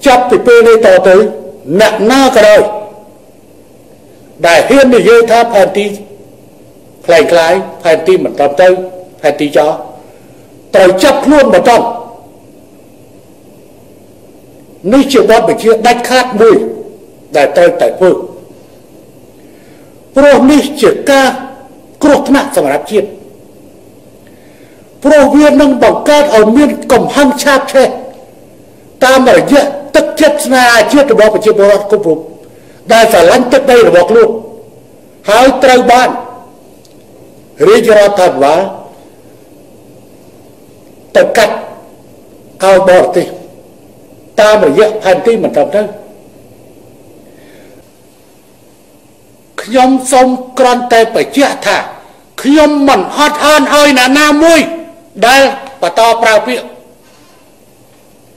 ចាប់ពីពេលនេះតទៅអ្នកណាក៏ដោយដែលហ៊ាននិយាយថាផែនទីคล้ายๆផែនទីមិនត្រឹមត្រូវផែនទីចោលត្រូវចាប់ខ្លួនបន្តនេះជាបទបញ្ជាដាច់ខាតមួយដែលត្រូវតែធ្វើព្រោះនេះជាការគ្រោះថ្នាក់សម្រាប់ជាតិព្រោះវានឹងបង្កើតឲ្យមានកំហឹងឆាបឆេះតាមរយៈទឹកចិត្តស្នេហាជាតិរបស់ប្រជាពលរដ្ឋគ្រប់រូបដែលស្រឡាញ់ទឹកដីរបស់ខ្លួនហើយត្រូវបានរាជរដ្ឋាភិបាលទៅកាត់ឲ្យបរទេសតាមរយៈផែនទីមិនត្រឹមត្រូវខ្ញុំសូមគ្រាន់តែបញ្ជាក់ថាខ្ញុំមិនអត់អានឲ្យអ្នកណាមួយដែលបន្តប្រើពាក្យ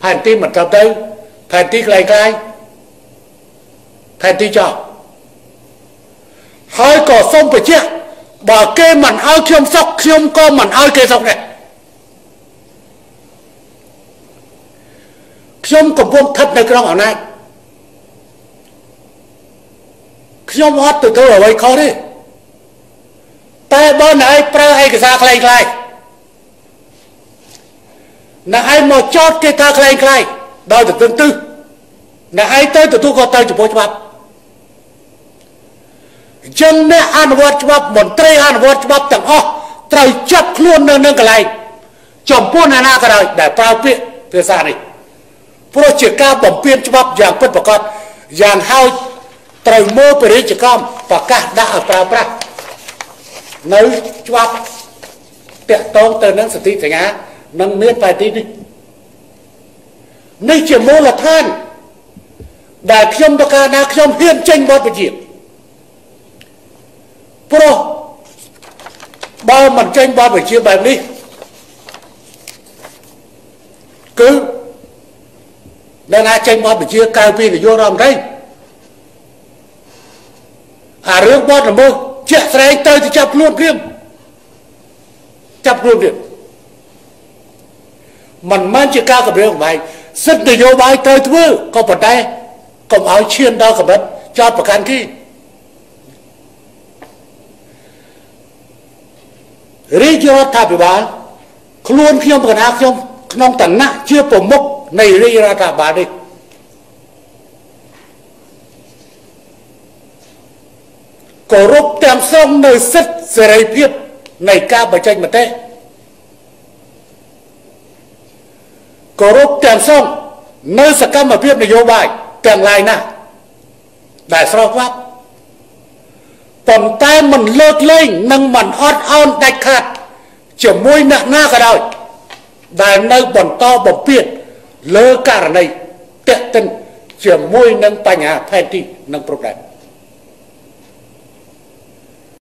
ផែនទីមិនត្រឹមត្រូវផែនទីคล้ายៗផែនទីចោលហើយក៏សូមបញ្ជាក់បើគេមិនឲ្យខ្ញុំសុខខ្ញុំក៏មិនឲ្យគេសុខដែរខ្ញុំកំពុងស្ថិតនៅក្នុងអំណាចខ្ញុំអត់ទៅធ្វើអ្វីខុសទេតែបើអ្នកឯងប្រើឯកសារคล้ายៗអ្នកឯងមកចោទគេថាคล้ายៗដោយទៅទិសអ្នកឯងទៅទទួលក៏ទៅចំពោះច្បាប់អញ្ចឹងអ្នកអនុវត្តច្បាប់មន្ត្រីអនុវត្តច្បាប់ទាំងអស់ត្រូវចាប់ខ្លួននៅនឹងកន្លែងចំពោះអ្នកណាក៏ដោយដែលប្រើពាក្យភាសានេះព្រោះជាការបំពានច្បាប់យ៉ាងពិតប្រាកដយ៉ាងហោចត្រូវមើលពាណិជ្ជកម្មប្រកាសដាក់ឲ្យប្រើប្រាស់នៅច្បាប់តាក់ទងទៅនឹងសន្ធិសញ្ញានឹងមានផែនទីនេះជាមូលដ្ឋានដែលខ្ញុំប្រកាសថាខ្ញុំហ៊ានចេញបទបញ្ជាព្រោះបើមិនចេញបទបញ្ជាបែបនេះគឺដែលណាចេញបទបញ្ជាក្រៅពីនយោបាយរដ្ឋមន្ត្រីអារឿងបទល្មើសជាក់ស្ដែងទៅចាប់ខ្លួនព្រាមចាប់ខ្លួនទៀតមិនមែនជាការគម្រាមកំហែងសិទ្ធិនយោបាយទៅធ្វើក៏ប៉ុន្តែកុំឲ្យឈានដល់កម្រិតចោទប្រកាន់គេរាជរដ្ឋាភិបាលខ្លួនខ្ញុំកណាខ្ញុំក្នុងឋានៈជាប្រមុខនៃរាជរដ្ឋាភិបាលនេះគោរពទាំងស្រុងនៅសិទ្ធិសេរីភាពនៃការបញ្ចេញមតិគោរពទាំងស្រុងនៅសកម្មភាពនយោបាយទាំងឡាយណាដែលស្របច្បាប់ប៉ុន្តែមិនលើកលែងនិងមិនអត់ឱនដាច់ខាតជាមួយអ្នកណាក៏ដោយដែលនៅបន្តបំពានលើករណីទាក់ទិនជាមួយនឹងបញ្ហាផែនទីនិងព្រំដែន